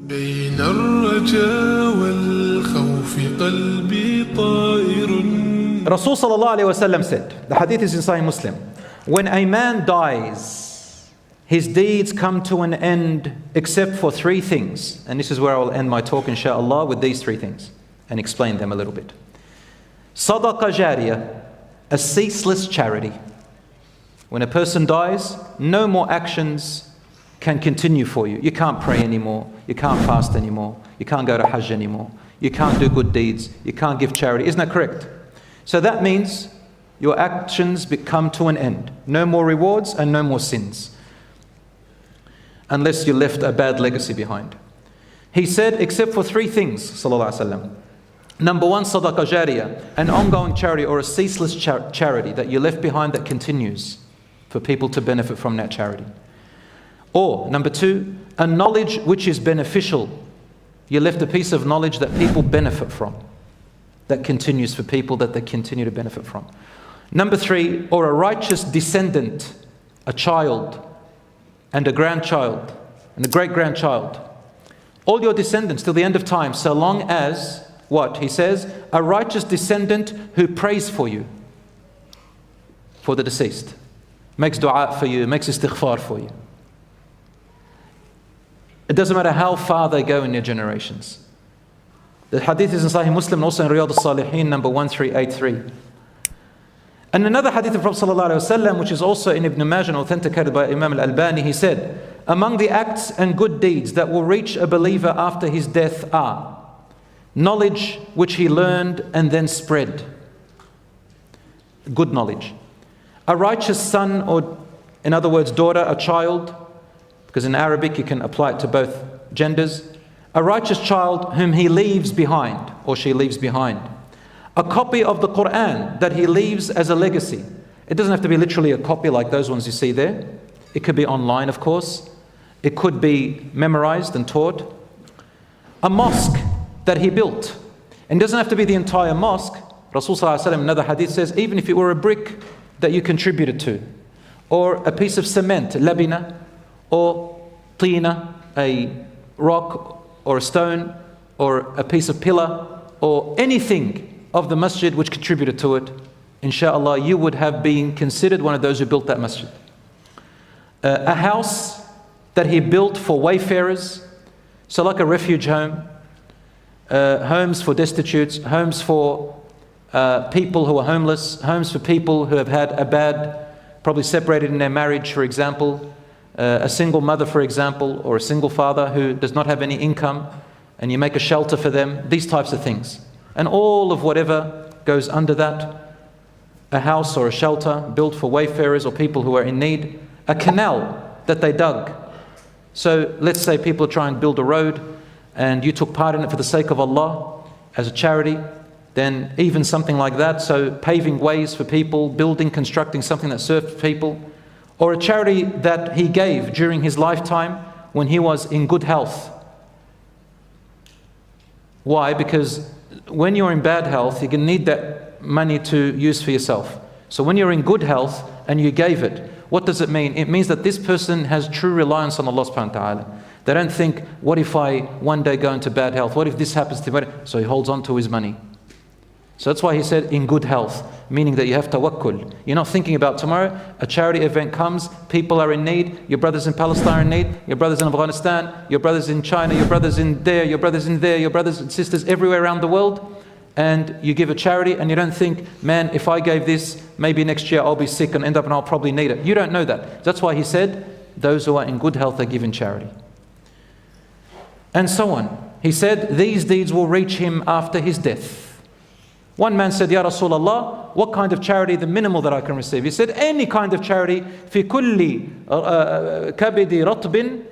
بين الرجاء والخوف قلبي طائر. Rasul sallallahu alayhi wa sallam said, the hadith is in Sahih Muslim, when a man dies, his deeds come to an end except for three things. And this is where I will end my talk, InshaAllah, with these three things and explain them a little bit. Sadaqa jariyah, a ceaseless charity. When a person dies, no more actions can continue for you. You can't pray anymore. You can't fast anymore. You can't go to Hajj anymore. You can't do good deeds. You can't give charity. Isn't that correct? So that means your actions come to an end. No more rewards and no more sins. Unless you left a bad legacy behind. He said, except for three things, sallallahu alaihi wasallam. Number one, sadaqa jariyah, an ongoing charity or a ceaseless charity that you left behind that continues for people to benefit from that charity. Or, number two, a knowledge which is beneficial. You left a piece of knowledge that people benefit from, that continues for people that they continue to benefit from. Number three, or a righteous descendant, a child and a grandchild and a great-grandchild. All your descendants till the end of time, so long as, what? He says, a righteous descendant who prays for you, for the deceased, makes dua for you, makes istighfar for you. It doesn't matter how far they go in their generations. The hadith is in Sahih Muslim and also in Riyadh al-Salihin, number 1383. And another hadith of Prophet ﷺ, which is also in Ibn Majah and authenticated by Imam al-Albani, he said, among the acts and good deeds that will reach a believer after his death are knowledge which he learned and then spread. Good knowledge. A righteous son, or in other words, daughter, a child, because in Arabic you can apply it to both genders. A righteous child whom he leaves behind, or she leaves behind. A copy of the Quran that he leaves as a legacy. It doesn't have to be literally a copy like those ones you see there. It could be online, of course. It could be memorized and taught. A mosque that he built. And it doesn't have to be the entire mosque. Rasul sallallahu alaihi wasallam in another hadith says, even if it were a brick that you contributed to, or a piece of cement, labina, or tina, a rock or a stone, or a piece of pillar, or anything of the masjid which contributed to it, InshaAllah, you would have been considered one of those who built that masjid. A house that he built for wayfarers, so like a refuge home, homes for destitutes, homes for people who are homeless, homes for people who have had a bad, probably separated in their marriage, for example, a single mother, for example, or a single father who does not have any income, and you make a shelter for them, these types of things. And all of whatever goes under that, a house or a shelter built for wayfarers or people who are in need, a canal that they dug. So let's say people are trying to build a road and you took part in it for the sake of Allah as a charity, then even something like that, so paving ways for people, building, constructing something that served people, or a charity that he gave during his lifetime when he was in good health. Why? Because when you're in bad health, you're going to need that money to use for yourself. So when you're in good health and you gave it, what does it mean? It means that this person has true reliance on Allah subhanahu wa ta'ala. They don't think, what if I one day go into bad health? What if this happens to me? So he holds on to his money. So that's why he said in good health, meaning that you have tawakkul. You're not thinking about tomorrow, a charity event comes, people are in need, your brothers in Palestine are in need, your brothers in Afghanistan, your brothers in China, your brothers in there, your brothers in there, your brothers and sisters everywhere around the world, and you give a charity and you don't think, man, if I gave this, maybe next year I'll be sick and end up and I'll probably need it. You don't know that. That's why he said, those who are in good health are given charity. And so on. He said, these deeds will reach him after his death. One man said, Ya Rasulullah, what kind of charity, the minimal that I can receive? He said, any kind of charity, fi kulli kabidi ratbin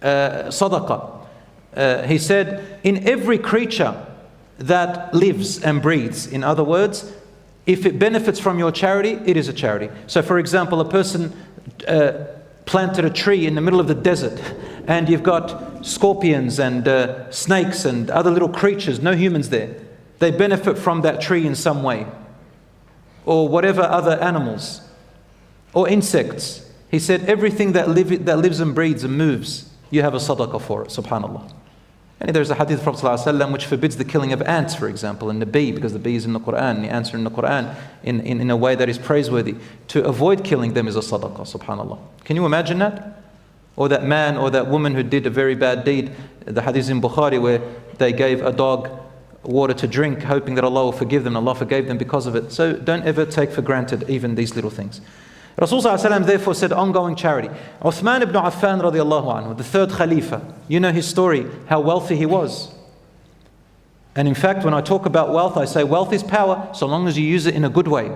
sadaqa. He said, in every creature that lives and breathes, in other words, if it benefits from your charity, it is a charity. So for example, a person planted a tree in the middle of the desert, and you've got scorpions and snakes and other little creatures, no humans there. They benefit from that tree in some way, or whatever other animals, or insects. He said everything that lives and breathes and moves you have a sadaqah for it, subhanAllah. And there's a hadith of Prophet ﷺ which forbids the killing of ants, for example, and the bee, because the bee is in the Quran, the ants are in the Quran in a way that is praiseworthy. To avoid killing them is a sadaqah, subhanAllah. Can you imagine that? Or that man or that woman who did a very bad deed, the hadith in Bukhari where they gave a dog water to drink, hoping that Allah will forgive them. Allah forgave them because of it. So don't ever take for granted even these little things. Rasul ﷺ therefore said ongoing charity. Uthman ibn Affan radiallahu anhu, the third Khalifa, you know his story, how wealthy he was. And in fact, when I talk about wealth, I say wealth is power so long as you use it in a good way.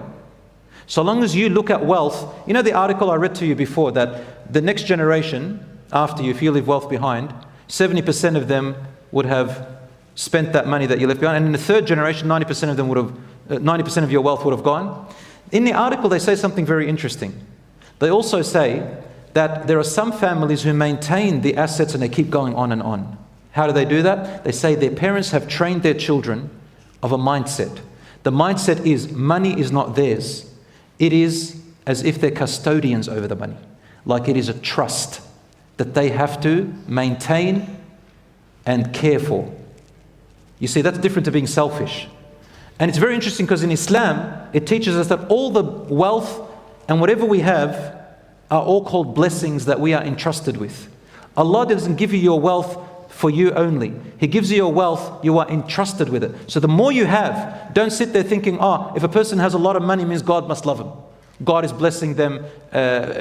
So long as you look at wealth, you know the article I read to you before, that the next generation after you, if you leave wealth behind, 70% of them would have spent that money that you left behind, and in the third generation, 90% of them would have, 90% of your wealth would have gone. In the article, they say something very interesting. They also say that there are some families who maintain the assets and they keep going on and on. How do they do that? They say their parents have trained their children of a mindset. The mindset is money is not theirs. It is as if they're custodians over the money. Like it is a trust that they have to maintain and care for. You see, that's different to being selfish. And it's very interesting because in Islam, it teaches us that all the wealth and whatever we have are all called blessings that we are entrusted with. Allah doesn't give you your wealth for you only. He gives you your wealth, you are entrusted with it. So the more you have, don't sit there thinking, if a person has a lot of money, it means God must love him. God is blessing them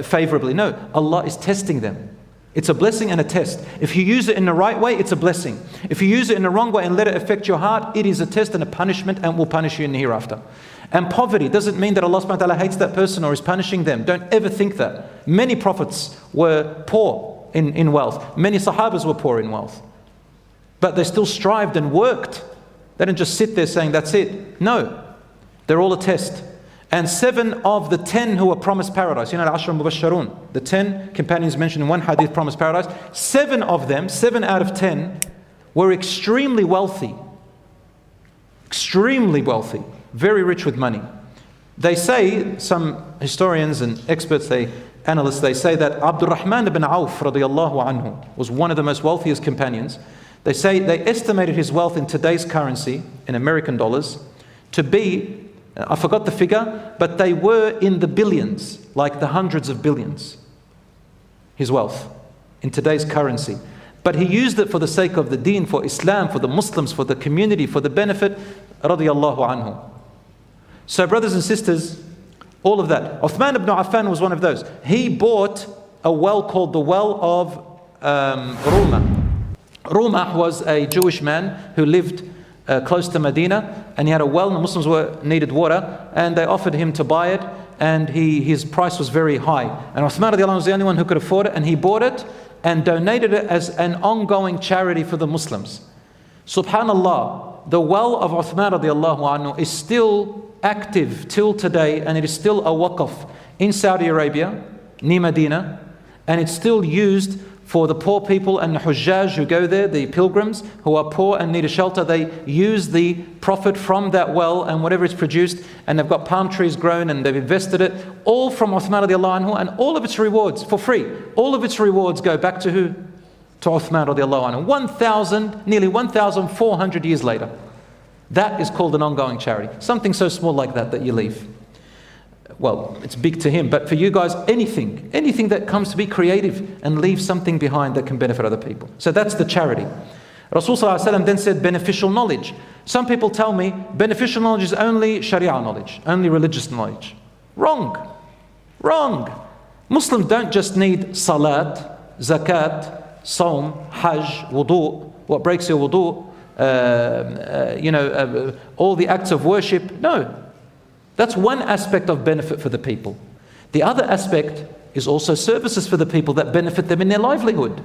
favorably. No, Allah is testing them. It's a blessing and a test. If you use it in the right way, it's a blessing. If you use it in the wrong way and let it affect your heart, it is a test and a punishment and will punish you in the hereafter. And poverty doesn't mean that Allah subhanahu wa ta'ala hates that person or is punishing them. Don't ever think that. Many prophets were poor in wealth. Many sahabas were poor in wealth. But they still strived and worked. They didn't just sit there saying, that's it. No. They're all a test. And 7 of the 10 who were promised paradise, you know, al-Ashra Mubasharun, the 10 companions mentioned in one hadith promised paradise, 7 of them, 7 out of 10, were extremely wealthy. Extremely wealthy. Very rich with money. They say, some historians and experts, analysts, they say that Abdurrahman ibn Auf radiallahu anhu was one of the most wealthiest companions. They say they estimated his wealth in today's currency, in American dollars, to be, I forgot the figure, but they were in the billions, like the hundreds of billions, his wealth, in today's currency. But he used it for the sake of the deen, for Islam, for the Muslims, for the community, for the benefit, radiyallahu anhu. So brothers and sisters, all of that. Uthman ibn Affan was one of those. He bought a well called the well of Rumah. Rumah was a Jewish man who lived close to Medina, and he had a well, and the Muslims needed water, and they offered him to buy it, and his price was very high. And Uthman radiallahu anhu was the only one who could afford it, and he bought it and donated it as an ongoing charity for the Muslims. Subhanallah, the well of Uthman radiallahu anhu is still active till today, and it is still a waqf in Saudi Arabia, near Medina, and it's still used for the poor people and the Hujjaj who go there, the pilgrims who are poor and need a shelter. They use the profit from that well and whatever is produced, and they've got palm trees grown and they've invested it, all from Uthman radiallahu anhu, and all of its rewards, for free, all of its rewards go back to who? To Uthman radiallahu anhu. Nearly 1,400 years later. That is called an ongoing charity. Something so small like that you leave. Well, it's big to him, but for you guys, anything that comes to be creative and leave something behind that can benefit other people. So that's the charity. Rasul sallallahu alaihi wasallam then said beneficial knowledge. Some people tell me beneficial knowledge is only Sharia knowledge, only religious knowledge. Wrong. Muslims don't just need salat, zakat, Sawm, Hajj, wudu, what breaks your wudu, all the acts of worship. No. That's one aspect of benefit for the people. The other aspect is also services for the people that benefit them in their livelihood.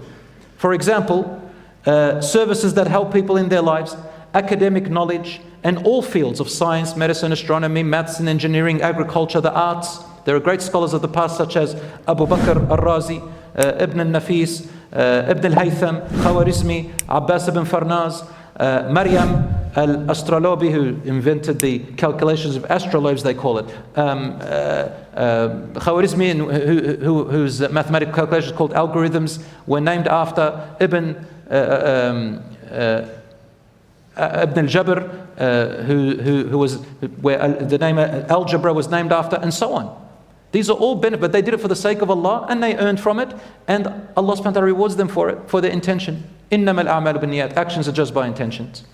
For example, services that help people in their lives, academic knowledge, and all fields of science, medicine, astronomy, maths and engineering, agriculture, the arts. There are great scholars of the past such as Abu Bakr al-Razi, Ibn al-Nafis, Ibn al-Haytham, Khawarizmi, Abbas ibn Farnaz, Maryam, Al-Astrolabi, who invented the calculations of astrolabes, they call it. Khwarizmi, whose mathematical calculations called algorithms, were named after Ibn al-Jabr, who was where the name algebra was named after, and so on. These are all benefit, but they did it for the sake of Allah, and they earned from it, and Allah subhanahu wa ta'ala rewards them for it, for their intention. إِنَّمَا الْأَعْمَالُ بِالنِّيَّاتِ. Actions are judged by intentions.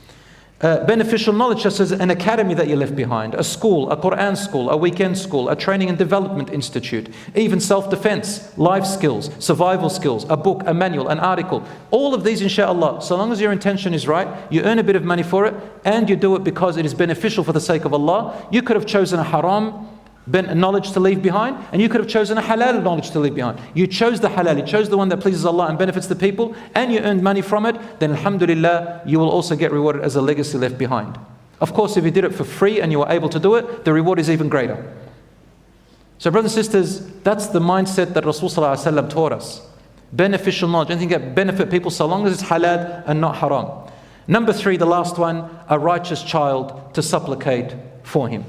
Beneficial knowledge, just as an academy that you left behind, a school, a Quran school, a weekend school, a training and development institute, even self-defense, life skills, survival skills, a book, a manual, an article. All of these, inshaAllah, so long as your intention is right, you earn a bit of money for it, and you do it because it is beneficial for the sake of Allah. You could have chosen a haram knowledge to leave behind, and you could have chosen a halal knowledge to leave behind. You chose the halal, you chose the one that pleases Allah and benefits the people, and you earned money from it, then alhamdulillah, you will also get rewarded as a legacy left behind. Of course, if you did it for free and you were able to do it, the reward is even greater. So brothers and sisters, that's the mindset that Rasulullah ﷺ taught us. Beneficial knowledge, anything that benefit people so long as it's halal and not haram. Number 3, the last one, a righteous child to supplicate for him.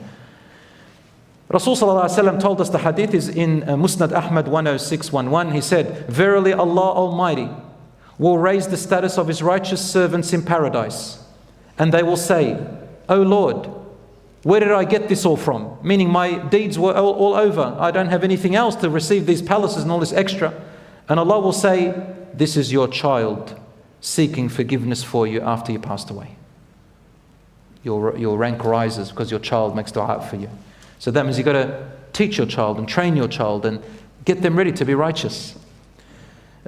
Rasulullah ﷺ told us, the hadith is in Musnad Ahmad 10611. He said, "Verily Allah Almighty will raise the status of His righteous servants in paradise, and they will say, O Lord, where did I get this all from?" Meaning my deeds were all over. I don't have anything else to receive these palaces and all this extra. And Allah will say, "This is your child seeking forgiveness for you after you passed away." Your rank rises because your child makes dua for you. So that means you've got to teach your child and train your child and get them ready to be righteous.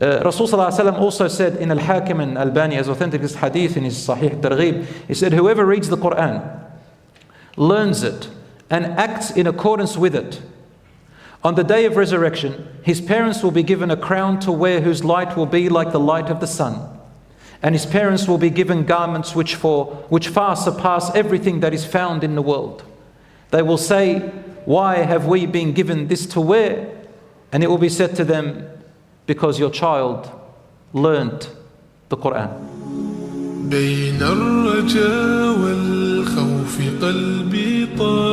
Rasulullah ﷺ also said in Al-Hakim and Albani, as authentic as hadith in his Sahih Targhib, he said, whoever reads the Quran, learns it, and acts in accordance with it, on the day of resurrection, his parents will be given a crown to wear whose light will be like the light of the sun. And his parents will be given garments which far surpass everything that is found in the world. They will say, "Why have we been given this to wear?" And it will be said to them, "Because your child learnt the Quran." بين الرجاء والخوف قلبي طار